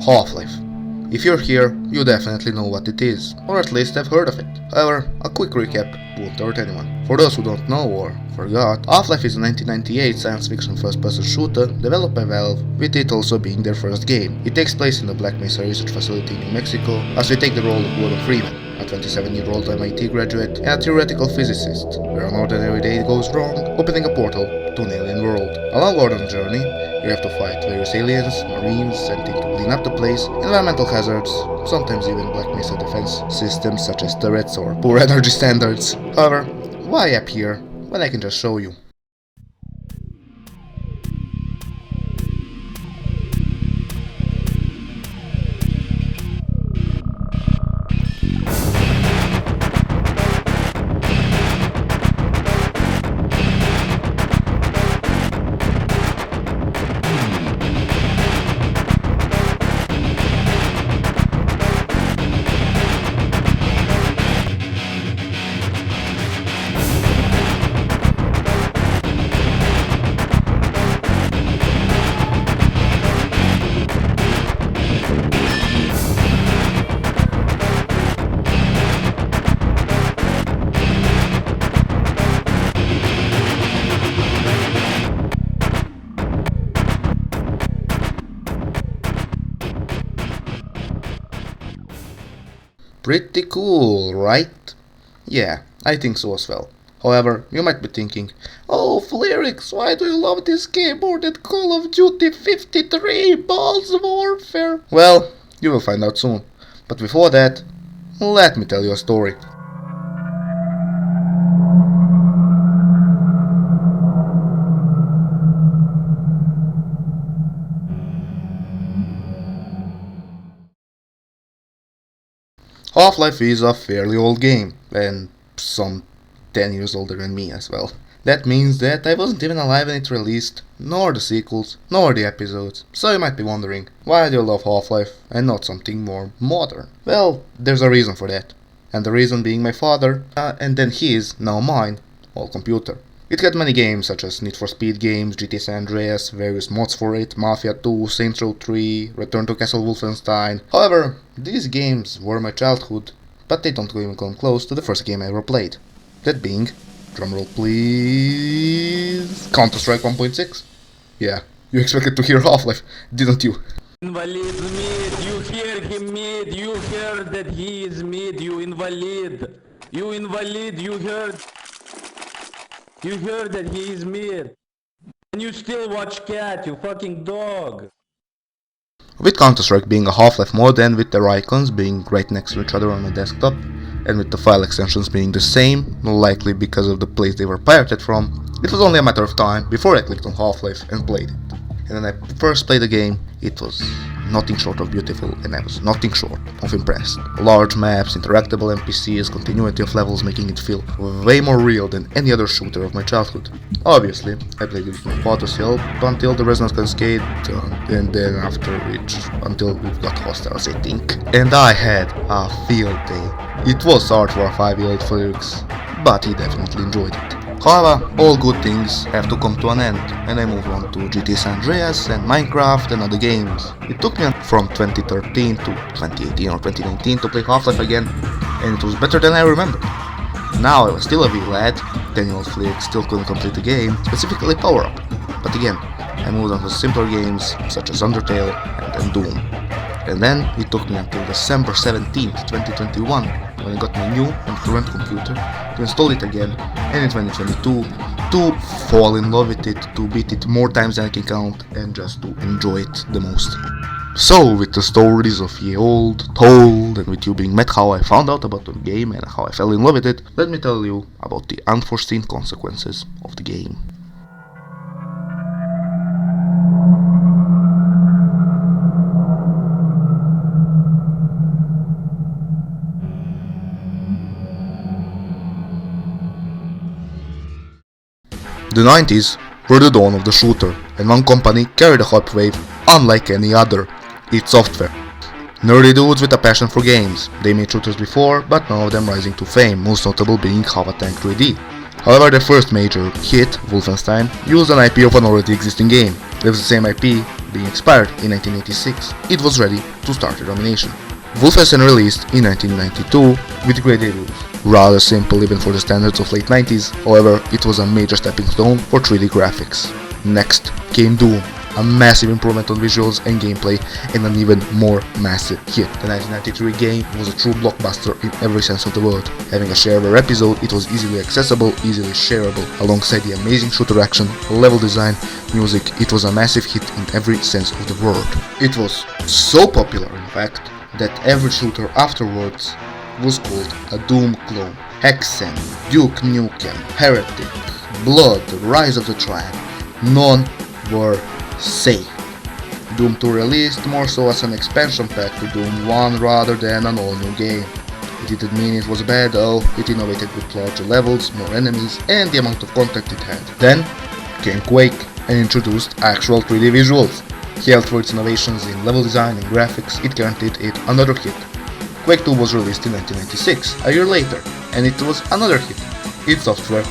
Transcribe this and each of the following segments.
Half-Life. If you're here, you definitely know what it is, or at least have heard of it. However, a quick recap won't hurt anyone. For those who don't know or forgot, Half-Life is a 1998 science fiction first-person shooter developed by Valve, with it also being their first game. It takes place in the Black Mesa research facility in New Mexico, as we take the role of Gordon Freeman, a 27-year-old MIT graduate and a theoretical physicist, where an ordinary day goes wrong, opening a portal to an alien world. Along Gordon's journey, you have to fight various aliens, marines sent in to clean up the place, environmental hazards, sometimes even Black Mesa defense systems such as turrets or poor energy standards. However, why up here when I can just show you? Pretty cool, right? Yeah, I think so as well. However, you might be thinking, oh Flerix, why do you love this game more than Call of Duty 53 Balls Warfare? Well, you will find out soon. But before that, let me tell you a story. Half-Life is a fairly old game, and some 10 years older than me as well. That means that I wasn't even alive when it released, nor the sequels, nor the episodes. So you might be wondering, why do you love Half-Life and not something more modern? Well, there's a reason for that. And the reason being my father, and then his, now mine, old computer. It had many games such as Need for Speed games, GTA San Andreas, various mods for it, Mafia 2, Saints Row 3, Return to Castle Wolfenstein. However, these games were my childhood, but they don't even come close to the first game I ever played. That being, drumroll please, Counter-Strike 1.6. Yeah, you expected to hear Half-Life, didn't you? Invalid mid, you hear him mid, you heard that he is mid, you invalid. You invalid, you heard that he is mid. And you still watch cat, you fucking dog. With Counter-Strike being a Half-Life mod and with their icons being right next to each other on my desktop, and with the file extensions being the same, likely because of the place they were pirated from, it was only a matter of time before I clicked on Half-Life and played it. And when I first played the game, it was nothing short of beautiful, and I was nothing short of impressed. Large maps, interactable NPCs, continuity of levels making it feel way more real than any other shooter of my childhood. Obviously, I played it with my father's help until the Resonance Cascade, and then after which, until we got Hostiles, I think. And I had a field day. It was hard for a 5-year-old Felix, but he definitely enjoyed it. However, all good things have to come to an end, and I moved on to GTA San Andreas and Minecraft and other games. It took me from 2013 to 2018 or 2019 to play Half-Life again, and it was better than I remembered. Now I was still a wee lad, 10-year-old Felix still couldn't complete the game, specifically Power Up. But again, I moved on to simpler games such as Undertale and then Doom. And then it took me until December 17th, 2021, when I got my new and current computer, to install it again, and in 2022 to fall in love with it, to beat it more times than I can count, and just to enjoy it the most. So, with the stories of ye old told, and with you being met how I found out about the game and how I fell in love with it, let me tell you about the unforeseen consequences of the game. The 90s were the dawn of the shooter, and one company carried the hype wave unlike any other: id Software. Nerdy dudes with a passion for games. They made shooters before, but none of them rising to fame, most notable being Hava Tank 3D. However, their first major hit, Wolfenstein, used an IP of an already existing game. It was the same IP, being expired in 1986, it was ready to start a domination. Wolfenstein released in 1992 with great reviews. Rather simple even for the standards of late 90s, however, it was a major stepping stone for 3D graphics. Next came Doom, a massive improvement on visuals and gameplay, and an even more massive hit. The 1993 game was a true blockbuster in every sense of the word. Having a shareware episode, it was easily accessible, easily shareable. Alongside the amazing shooter action, level design, music, it was a massive hit in every sense of the word. It was so popular, in fact, that every shooter afterwards was called a Doom clone. Hexen, Duke Nukem, Heretic, Blood, The Rise of the Triad, none were safe. Doom 2 released more so as an expansion pack to Doom 1 rather than an all-new game. It didn't mean it was bad though, it innovated with larger levels, more enemies, and the amount of content it had. Then came Quake and introduced actual 3D visuals. Hailed for its innovations in level design and graphics, it guaranteed it another hit. Quake 2 was released in 1996, a year later, and it was another hit. id Software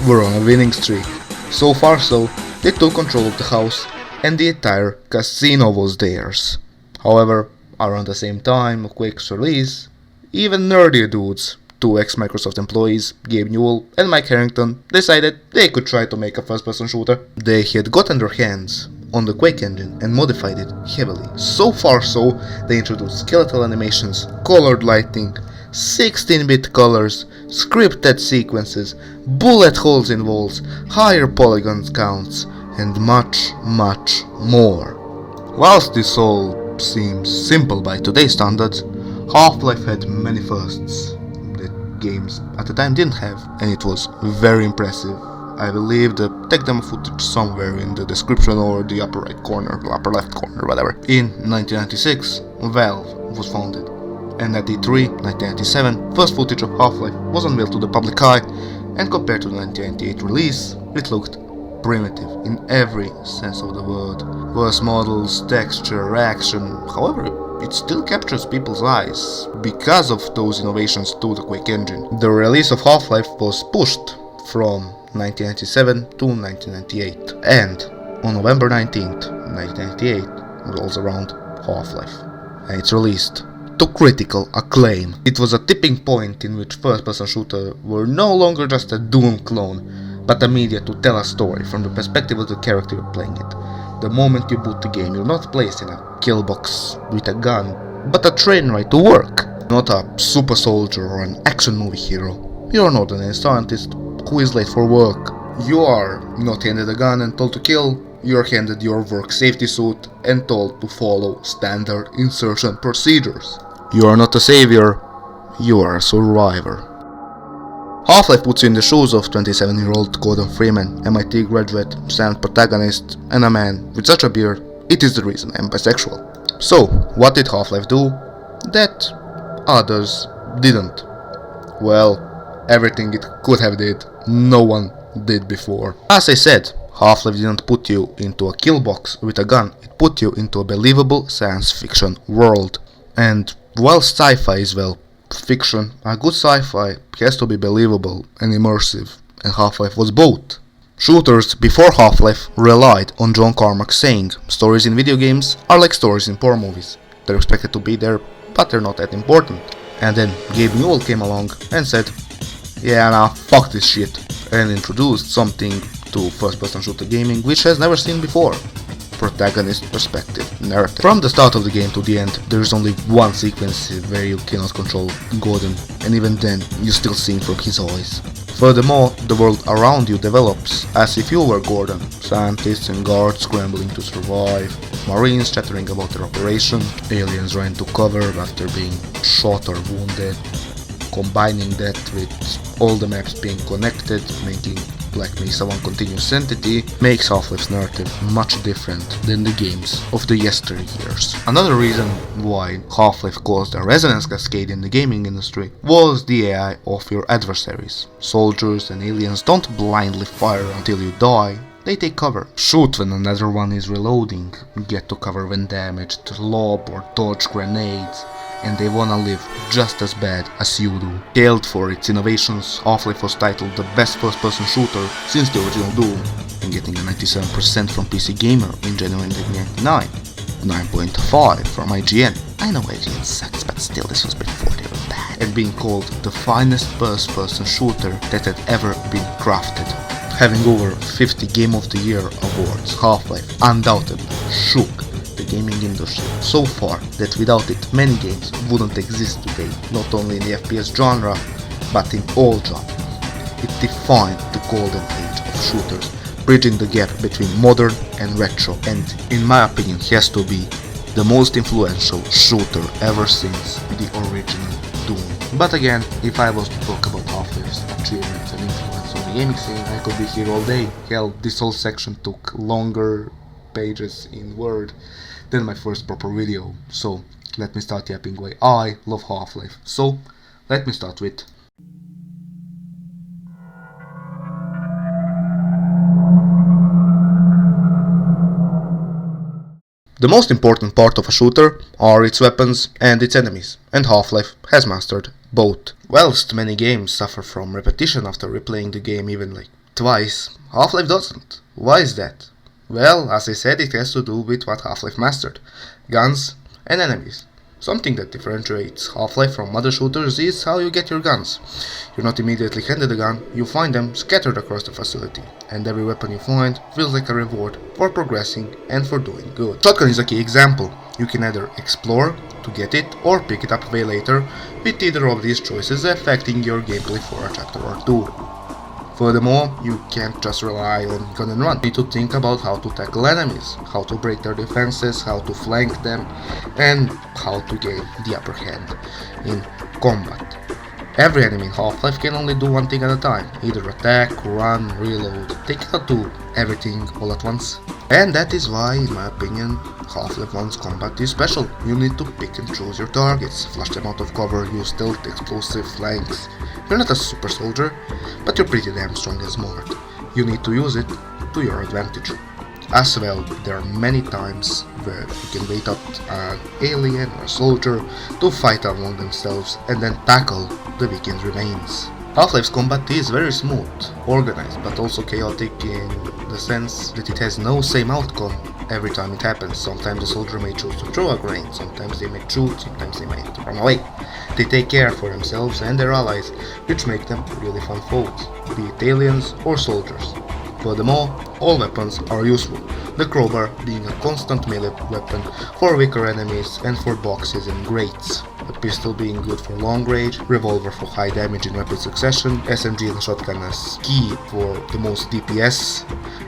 were on a winning streak. So far so, they took control of the house, and the entire casino was theirs. However, around the same time of Quake's release, even nerdier dudes, two ex-Microsoft employees, Gabe Newell and Mike Harrington, decided they could try to make a first-person shooter. They had gotten their hands on the Quake engine and modified it heavily. So far so, they introduced skeletal animations, colored lighting, 16-bit colors, scripted sequences, bullet holes in walls, higher polygon counts, and much, much more. Whilst this all seems simple by today's standards, Half-Life had many firsts that games at the time didn't have, and it was very impressive. I will leave the tech demo footage somewhere in the description or the upper right corner, upper left corner, whatever. In 1996, Valve was founded, and at E3 1997, first footage of Half-Life was unveiled to the public eye, and compared to the 1998 release, it looked primitive in every sense of the word. Worse models, texture, action, however, it still captures people's eyes because of those innovations to the Quake engine. The release of Half-Life was pushed from 1997 to 1998, and on November 19th, 1998 rolls around Half-Life, and it's released to critical acclaim. It was a tipping point in which first-person shooters were no longer just a Doom clone, but a media to tell a story from the perspective of the character you're playing it. The moment you boot the game, you're not placed in a kill box with a gun, but a train ride to work. Not a super soldier or an action movie hero. You're an ordinary scientist who is late for work. You are not handed a gun and told to kill, you're handed your work safety suit and told to follow standard insertion procedures. You are not a savior, you are a survivor. Half-Life puts you in the shoes of 27-year-old Gordon Freeman, MIT graduate, silent protagonist, and a man with such a beard, it is the reason I'm bisexual. So, what did Half-Life do that others didn't? Well, everything it could have did, no one did before. As I said, Half-Life didn't put you into a kill box with a gun, it put you into a believable science fiction world. And while sci-fi is, well, fiction, a good sci-fi has to be believable and immersive, and Half-Life was both. Shooters before Half-Life relied on John Carmack's saying, stories in video games are like stories in porn movies. They're expected to be there, but they're not that important. And then Gabe Newell came along and said, yeah, nah, fuck this shit, and introduced something to first-person shooter gaming which has never seen before. Protagonist perspective narrative. From the start of the game to the end, there is only one sequence where you cannot control Gordon, and even then you still see from his eyes. Furthermore, the world around you develops as if you were Gordon. Scientists and guards scrambling to survive, Marines chattering about their operation, aliens running to cover after being shot or wounded. Combining that with all the maps being connected, making Black Mesa one continuous entity, makes Half-Life's narrative much different than the games of the yesteryears. Another reason why Half-Life caused a resonance cascade in the gaming industry was the AI of your adversaries. Soldiers and aliens don't blindly fire until you die, they take cover. Shoot when another one is reloading, get to cover when damaged, lob or dodge grenades, and they wanna live just as bad as you do. Hailed for its innovations, Half-Life was titled the best first-person shooter since the original Doom. and getting a 97% from PC Gamer in January 1999. 9.5 from IGN. I know IGN sucks, but still this was before they were bad. And being called the finest first-person shooter that had ever been crafted. Having over 50 Game of the Year awards, Half-Life undoubtedly shook the gaming industry so far that without it many games wouldn't exist today, not only in the FPS genre, but in all genres. It defined the golden age of shooters, bridging the gap between modern and retro, and in my opinion has to be the most influential shooter ever since the original Doom. But again, if I was to talk about Half-Life's achievements and influence on the gaming scene, I could be here all day. Hell, this whole section took longer pages in Word than my first proper video, so let me start yapping away. I love Half-Life, so let me start with the most important part of a shooter are its weapons and its enemies, and Half-Life has mastered both. Whilst many games suffer from repetition after replaying the game even like twice, Half-Life doesn't. Why is that? Well, as I said, it has to do with what Half-Life mastered: guns and enemies. Something that differentiates Half-Life from other shooters is how you get your guns. You're not immediately handed a gun, you find them scattered across the facility, and every weapon you find feels like a reward for progressing and for doing good. Shotgun is a key example. You can either explore to get it or pick it up way later, with either of these choices affecting your gameplay for a chapter or two. Furthermore, you can't just rely on gun and run. You need to think about how to tackle enemies, how to break their defenses, how to flank them, and how to gain the upper hand in combat. Every enemy in Half-Life can only do one thing at a time, either attack, run, reload. They cannot do everything all at once. And that is why, in my opinion, Half-Life 1's combat is special. You need to pick and choose your targets, flush them out of cover, use stealth, explosive flanks. You're not a super soldier, but you're pretty damn strong and smart. You need to use it to your advantage. As well, there are many times where you can wait out an alien or a soldier to fight among themselves and then tackle the weakened remains. Half-Life's combat is very smooth, organized, but also chaotic in the sense that it has no same outcome every time it happens. Sometimes the soldier may choose to throw a grenade, sometimes they may shoot, sometimes they might run away. They take care for themselves and their allies, which make them really fun foes, be it aliens or soldiers. Furthermore, all weapons are useful, the crowbar being a constant melee weapon for weaker enemies and for boxes and grates, a pistol being good for long range, revolver for high damage in rapid succession, SMG and shotgun as key for the most DPS,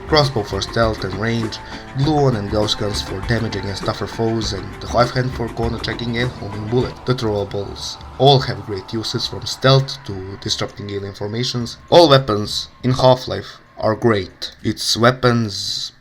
crossbow for stealth and range, glue-on and gauss guns for damage against tougher foes, and the 5-hand for corner checking and homing bullet. The throwables all have great uses, from stealth to disrupting alien formations. All weapons in Half-Life are great. Its weapons,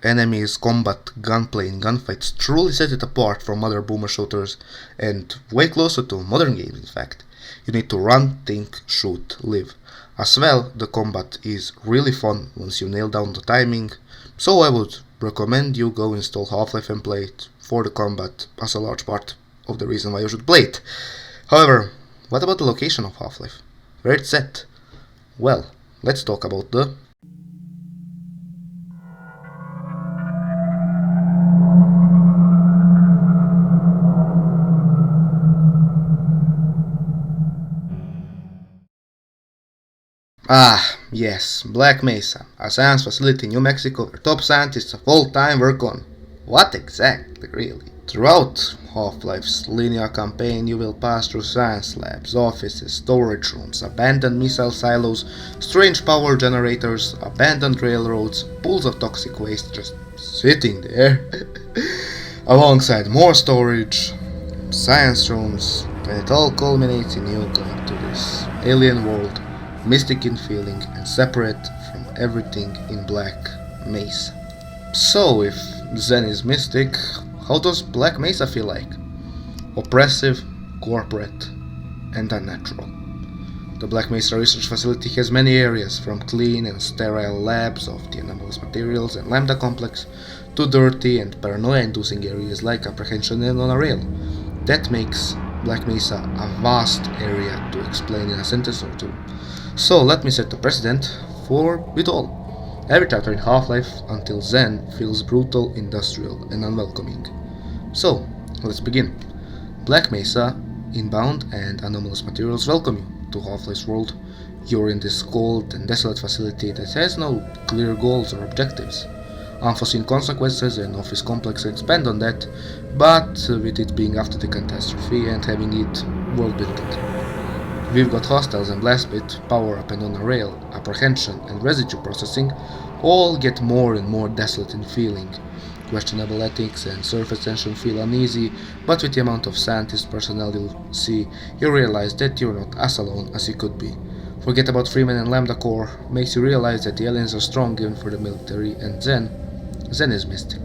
enemies, combat, gunplay and gunfights truly set it apart from other boomer shooters, and way closer to modern games in fact. You need to run, think, shoot, live. As well, the combat is really fun once you nail down the timing, so I would recommend you go install Half-Life and play it for the combat as a large part of the reason why you should play it. However, what about the location of Half-Life? Where it's set? Well, let's talk about the yes, Black Mesa, a science facility in New Mexico where top scientists of all time work on. What exactly, really? Throughout Half-Life's linear campaign, you will pass through science labs, offices, storage rooms, abandoned missile silos, strange power generators, abandoned railroads, pools of toxic waste just sitting there, alongside more storage, science rooms, and it all culminates in you going to this alien world, mystic in feeling and separate from everything in Black Mesa. So, if Zen is mystic, how does Black Mesa feel like? Oppressive, corporate, and unnatural. The Black Mesa Research Facility has many areas, from clean and sterile labs of the anomalous materials and Lambda Complex, to dirty and paranoia-inducing areas like Apprehension and On a Rail. That makes Black Mesa a vast area to explain in a sentence or two. So let me set the precedent for it all. Every chapter in Half-Life until then feels brutal, industrial, and unwelcoming. So, let's begin. Black Mesa, Inbound, and Anomalous Materials welcome you to Half-Life's world. You're in this cold and desolate facility that has no clear goals or objectives. Unforeseen consequences and office complex expand on that, but with it being after the catastrophe and having it world building. We've got hostiles and blast pit, power up and on a rail, apprehension and residue processing all get more and more desolate in feeling. Questionable ethics and surface tension feel uneasy, but with the amount of scientist personnel you'll see, you realize that you're not as alone as you could be. Forget about Freeman and Lambda Core makes you realize that the aliens are strong even for the military, and Zen is mystic.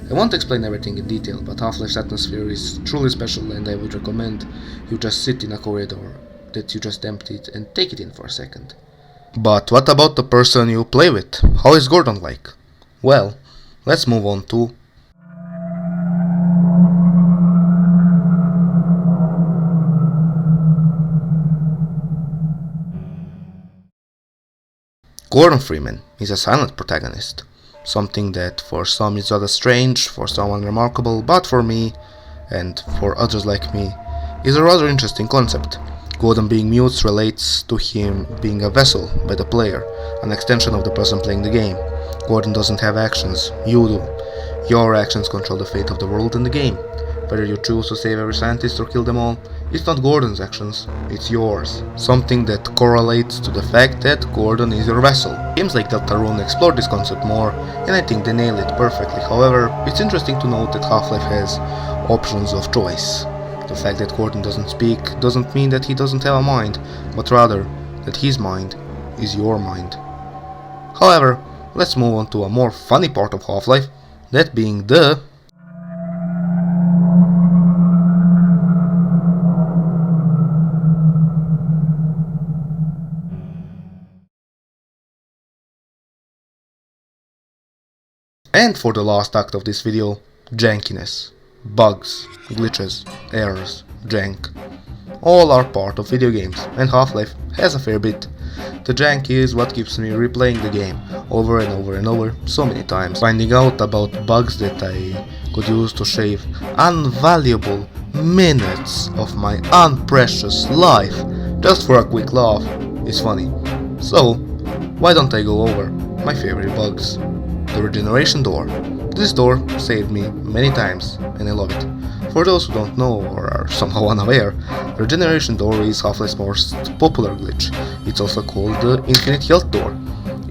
I won't explain everything in detail, but Half-Life's atmosphere is truly special, and I would recommend you just sit in a corridor that you just emptied and take it in for a second. But what about the person you play with? How is Gordon like? Well, let's move on to Gordon Freeman is a silent protagonist, something that for some is rather strange, for someone remarkable, but for me, and for others like me, is a rather interesting concept. Gordon being mute relates to him being a vessel by the player, an extension of the person playing the game. Gordon doesn't have actions, you do. Your actions control the fate of the world and the game. Whether you choose to save every scientist or kill them all, it's not Gordon's actions, it's yours. Something that correlates to the fact that Gordon is your vessel. Games like Deltarune explore this concept more, and I think they nail it perfectly. However, it's interesting to note that Half-Life has options of choice. The fact that Gordon doesn't speak doesn't mean that he doesn't have a mind, but rather that his mind is your mind. However, let's move on to a more funny part of Half-Life, that being the and for the last act of this video, jankiness. Bugs, glitches, errors, jank. All are part of video games, and Half-Life has a fair bit. The jank is what keeps me replaying the game over and over and over so many times, finding out about bugs that I could use to shave invaluable minutes of my unprecious life just for a quick laugh is funny. So, why don't I go over my favorite bugs? The regeneration door. This door saved me many times, and I love it. For those who don't know or are somehow unaware, the regeneration door is Half-Life's most popular glitch. It's also called the infinite health door.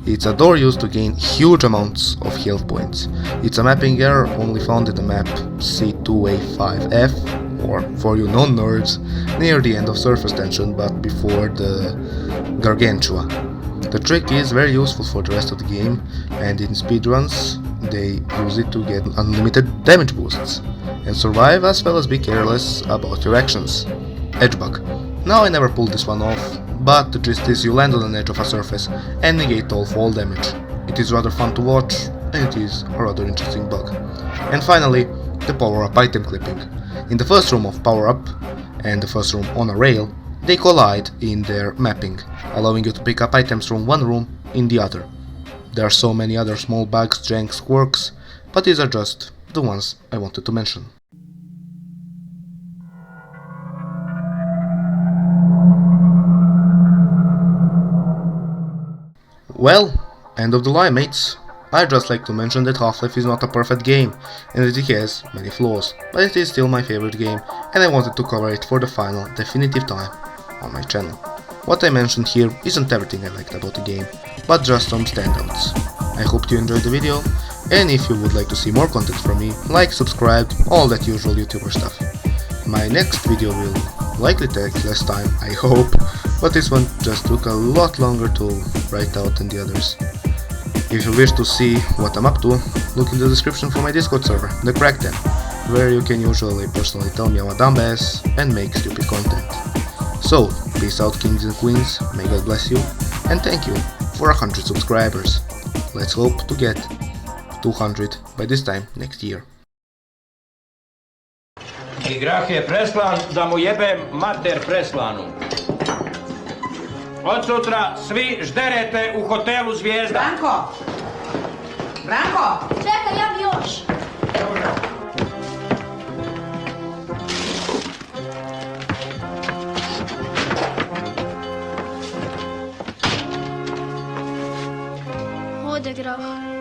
It's a door used to gain huge amounts of health points. It's a mapping error only found in the map C2A5F, or for you non-nerds, near the end of surface tension but before the Gargantua. The trick is very useful for the rest of the game, and in speedruns they use it to get unlimited damage boosts and survive as well as be careless about your actions. Edge bug. Now I never pulled this one off, but the gist is you land on an edge of a surface and negate all fall damage. It is rather fun to watch, and it is a rather interesting bug. And finally, the power up item clipping. In the first room of power up and the first room on a rail, they collide in their mapping, allowing you to pick up items from one room in the other. There are so many other small bugs, janks, quirks, but these are just the ones I wanted to mention. Well, end of the line, mates. I'd just like to mention that Half-Life is not a perfect game, and that it has many flaws, but it is still my favorite game, and I wanted to cover it for the final, definitive time on my channel. What I mentioned here isn't everything I liked about the game, but just some standouts. I hope you enjoyed the video, and if you would like to see more content from me, like, subscribe, all that usual YouTuber stuff. My next video will likely take less time, I hope, but this one just took a lot longer to write out than the others. If you wish to see what I'm up to, look in the description for my Discord server, the Crackden, where you can usually personally tell me I'm a dumbass and make stupid content. So, peace out kings and queens, may God bless you, and thank you for 100 subscribers. Let's hope to get 200 by this time next year. I grah je preslan da mu jebem mater preslanu. Od sutra svi žderete u hotelu Zvijezda. Branko! Branko! Čekaj, ja bi još. Odigrao.